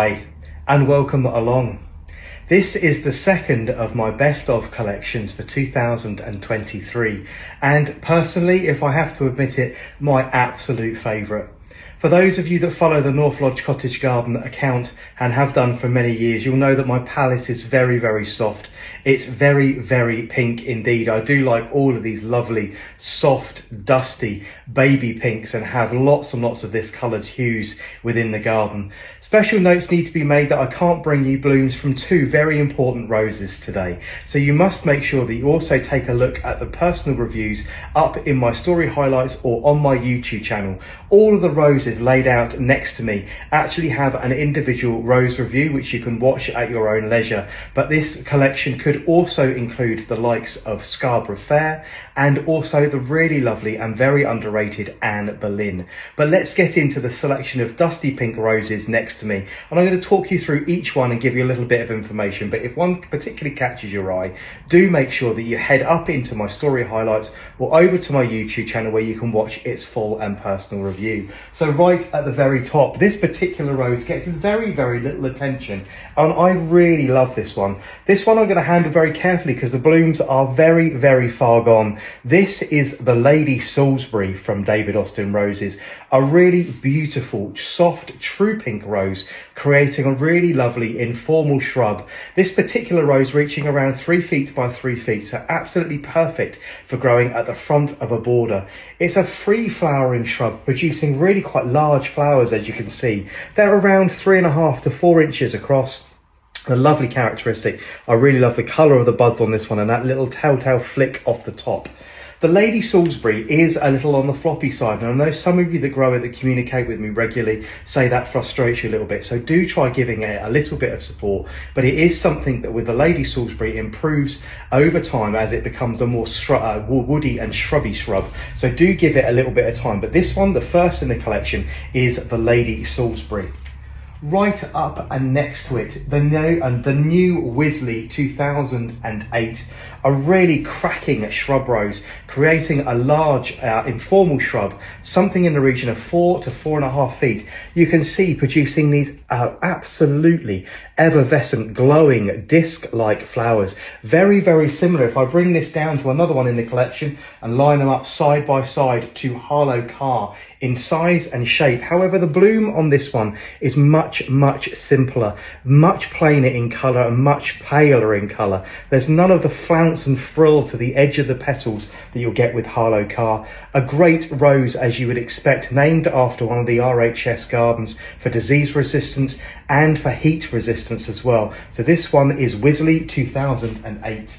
Hi, and welcome along. This is the second of my best of collections for 2023, and personally, if I have to admit it, my absolute favourite. For those of you that follow the North Lodge Cottage Garden account and have done for many years, you'll know that my palette is very, very soft. It's very, very pink indeed. I do like all of these lovely, soft, dusty baby pinks and have lots and lots of this coloured hues within the garden. Special notes need to be made that I can't bring you blooms from two very important roses today. So you must make sure that you also take a look at the personal reviews up in my story highlights or on my YouTube channel. All of the roses laid out next to me actually have an individual rose review which you can watch at your own leisure, but this collection could also include the likes of Scarborough Fair and also the really lovely and very underrated Anne Boleyn. But let's get into the selection of dusty pink roses next to me, and I'm going to talk you through each one and give you a little bit of information. But if one particularly catches your eye, do make sure that you head up into my story highlights or over to my YouTube channel where you can watch its full and personal review. So right at the very top, this particular rose gets very, very little attention, and I really love this one. This one I'm going to handle very carefully because the blooms are very, very far gone. This is the Lady Salisbury from David Austin Roses, a really beautiful, soft, true pink rose, creating a really lovely informal shrub. This particular rose reaching around 3 feet by 3 feet, so absolutely perfect for growing at the front of a border. It's a free flowering shrub producing really quite large flowers, as you can see. They're around 3.5 to 4 inches across. A lovely characteristic. I really love the colour of the buds on this one and that little telltale flick off the top. The Lady Salisbury is a little on the floppy side, and I know some of you that grow it, that communicate with me regularly, say that frustrates you a little bit, so do try giving it a little bit of support. But it is something that with the Lady Salisbury improves over time as it becomes a more woody and shrubby shrub, so do give it a little bit of time. But this one, the first in the collection, is the Lady Salisbury. Right up and next to it, the new Wisley 2008, a really cracking shrub rose, creating a large informal shrub, something in the region of 4 to 4.5 feet. You can see producing these absolutely effervescent, glowing, disc-like flowers. Very, very similar. If I bring this down to another one in the collection and line them up side by side to Harlow Carr in size and shape. However, the bloom on this one is much, much simpler, much plainer in colour and much paler in colour. There's none of the flounce and frill to the edge of the petals that you'll get with Harlow Carr. A great rose, as you would expect, named after one of the RHS gardens for disease resistance and for heat resistance as well. So this one is Wisley 2008.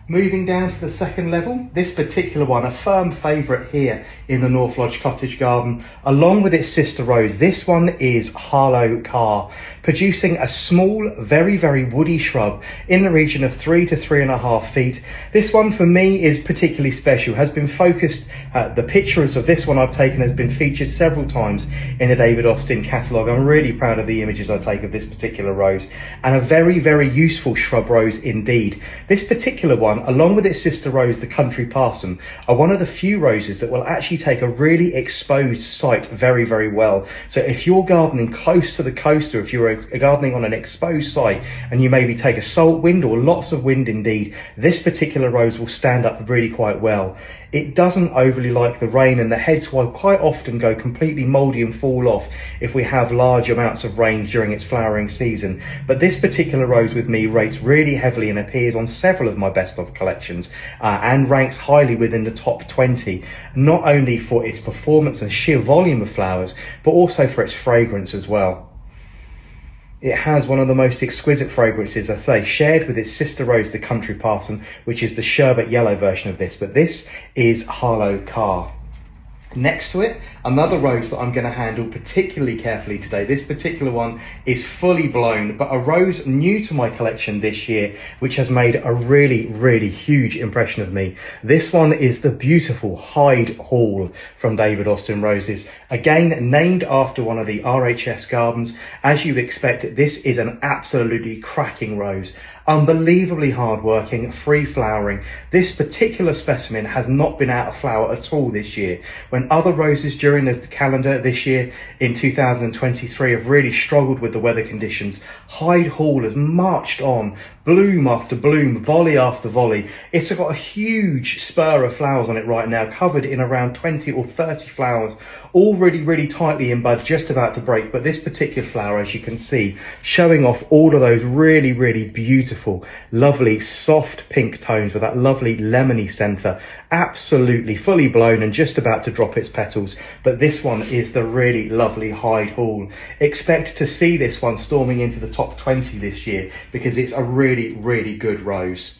Moving down to the second level, this particular one, a firm favourite here in the North Lodge Cottage Garden, along with its sister rose. This one is Harlow Carr, producing a small, very, very woody shrub in the region of 3 to 3.5 feet. This one for me is particularly special, has been focused, the pictures of this one I've taken has been featured several times in the David Austin catalogue. I'm really proud of the images I take of this particular rose, and a very, very useful shrub rose indeed. This particular one, along with its sister rose, the Country Parson, are one of the few roses that will actually take a really exposed site very, very well. So if you're gardening close to the coast, or if you're gardening on an exposed site and you maybe take a salt wind or lots of wind indeed, this particular rose will stand up really quite well. It doesn't overly like the rain, and the heads will quite often go completely mouldy and fall off if we have large amounts of rain during its flowering season. But this particular rose with me rates really heavily and appears on several of my best of collections and ranks highly within the top 20, not only for its performance and sheer volume of flowers, but also for its fragrance as well. It has one of the most exquisite fragrances, I say, shared with its sister rose, the Country Parson, which is the sherbet yellow version of this, but this is Harlow Carr. Next to it, another rose that I'm going to handle particularly carefully today. This particular one is fully blown, but a rose new to my collection this year, which has made a really, really huge impression of me. This one is the beautiful Hyde Hall from David Austin Roses. Again, named after one of the RHS gardens. As you'd expect, this is an absolutely cracking rose. Unbelievably hard-working, free-flowering. This particular specimen has not been out of flower at all this year. When other roses during the calendar this year in 2023 have really struggled with the weather conditions, Hyde Hall has marched on, bloom after bloom, volley after volley. It's got a huge spur of flowers on it right now, covered in around 20 or 30 flowers, all really tightly in bud, just about to break. But this particular flower, as you can see, showing off all of those really beautiful, lovely, soft pink tones with that lovely lemony centre, absolutely fully blown and just about to drop its petals. But this one is the really lovely Hyde Hall. Expect to see this one storming into the top 20 this year, because it's a really good rose.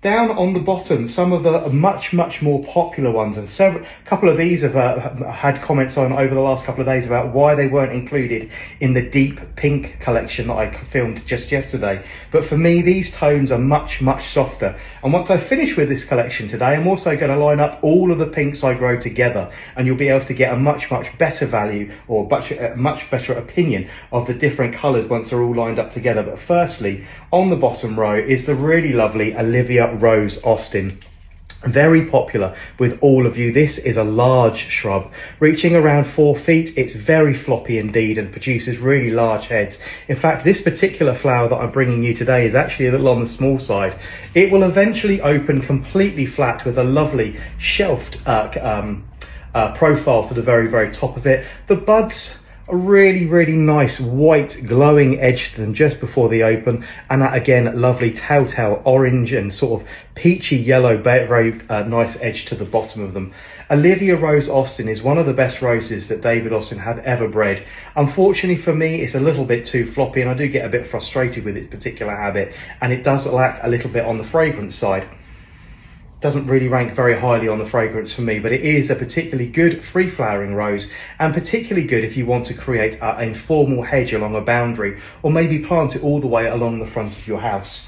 Down on the bottom, some of the much more popular ones, and a couple of these have had comments on over the last couple of days about why they weren't included in the deep pink collection that I filmed just yesterday. But for me, these tones are much softer. And once I finish with this collection today, I'm also going to line up all of the pinks I grow together, and you'll be able to get a much better value, or much better opinion of the different colours once they're all lined up together. But firstly, on the bottom row is the really lovely Olivia Rose Austin. Very popular with all of you. This is a large shrub reaching around 4 feet. It's very floppy indeed and produces really large heads. In fact, this particular flower that I'm bringing you today is actually a little on the small side. It will eventually open completely flat with a lovely shelved profile to the very top of it. The buds, a really nice white glowing edge to them just before the open, and that again lovely telltale orange and sort of peachy yellow, very nice edge to the bottom of them. Olivia Rose Austin is one of the best roses that David Austin had ever bred. Unfortunately for me, it's a little bit too floppy, and I do get a bit frustrated with its particular habit, and it does lack a little bit on the fragrance side. Doesn't really rank very highly on the fragrance for me, but it is a particularly good free flowering rose, and particularly good if you want to create an informal hedge along a boundary, or maybe plant it all the way along the front of your house.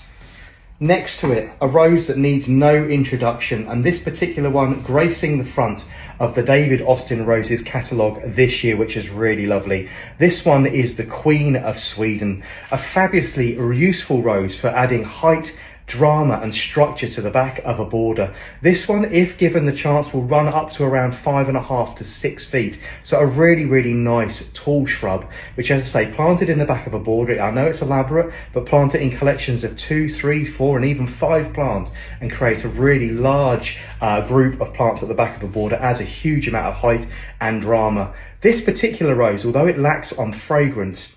Next to it, a rose that needs no introduction, and this particular one gracing the front of the David Austin Roses catalogue this year, which is really lovely. This one is the Queen of Sweden, a fabulously useful rose for adding height, drama and structure to the back of a border. This one, if given the chance, will run up to around 5.5 to 6 feet. So a really nice tall shrub, which, as I say, planted in the back of a border. I know it's elaborate, but plant it in collections of 2, 3, 4 and even 5 plants and create a really large group of plants at the back of a border. Adds a huge amount of height and drama. This particular rose, although it lacks on fragrance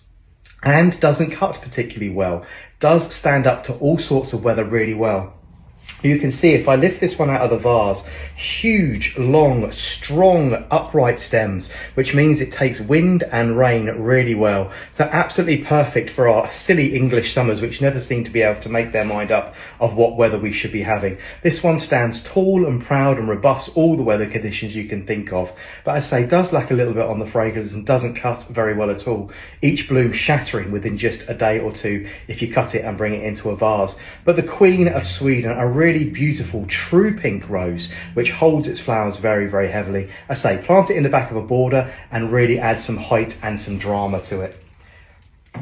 and doesn't cut particularly well, does stand up to all sorts of weather really well. You can see if I lift this one out of the vase, huge, long, strong, upright stems, which means it takes wind and rain really well. So absolutely perfect for our silly English summers, which never seem to be able to make their mind up of what weather we should be having. This one stands tall and proud and rebuffs all the weather conditions you can think of. But as I say, does lack a little bit on the fragrance and doesn't cut very well at all. Each bloom shattering within just a day or two if you cut it and bring it into a vase. But the Queen of Sweden, a really beautiful true pink rose which holds its flowers very heavily. I say, plant it in the back of a border and really add some height and some drama to it.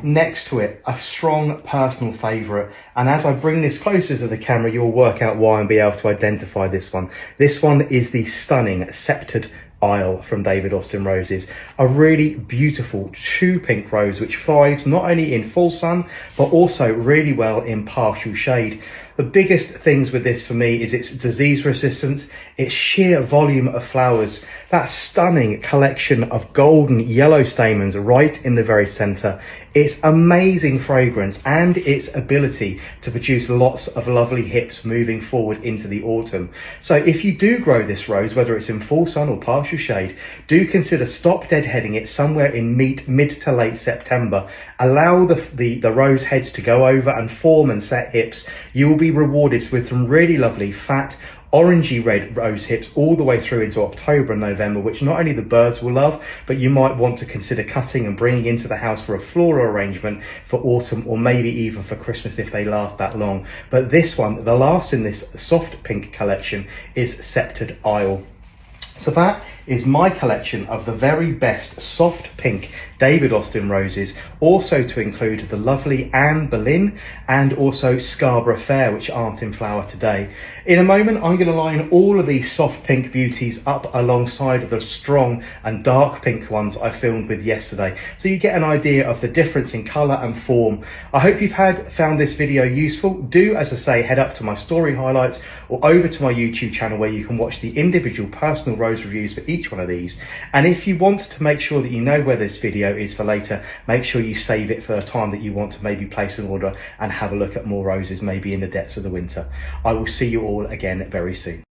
Next to it, a strong personal favourite, and as I bring this closer to the camera you'll work out why and be able to identify this one. This one is the stunning Sceptred Isle from David Austin Roses, a really beautiful true pink rose which thrives not only in full sun but also really well in partial shade. The biggest things with this for me is its disease resistance, its sheer volume of flowers, that stunning collection of golden yellow stamens right in the very centre, its amazing fragrance and its ability to produce lots of lovely hips moving forward into the autumn. So if you do grow this rose, whether it's in full sun or partial shade, do consider stop deadheading it somewhere in mid to late September. Allow the rose heads to go over and form and set hips. You will be rewarded with some really lovely fat orangey red rose hips all the way through into October and November, which not only the birds will love, but you might want to consider cutting and bringing into the house for a floral arrangement for autumn or maybe even for Christmas if they last that long. But this one, the last in this soft pink collection, is Sceptred Isle. So that is my collection of the very best soft pink David Austin roses, also to include the lovely Anne Boleyn and also Scarborough Fair, which aren't in flower today. In a moment, I'm going to line all of these soft pink beauties up alongside the strong and dark pink ones I filmed with yesterday, so you get an idea of the difference in colour and form. I hope you've found this video useful. Do, as I say, head up to my story highlights or over to my YouTube channel where you can watch the individual personal rose reviews for each one of these. And if you want to make sure that you know where this video is for later, make sure you save it for a time that you want to maybe place an order and have a look at more roses maybe in the depths of the winter. I will see you all again very soon.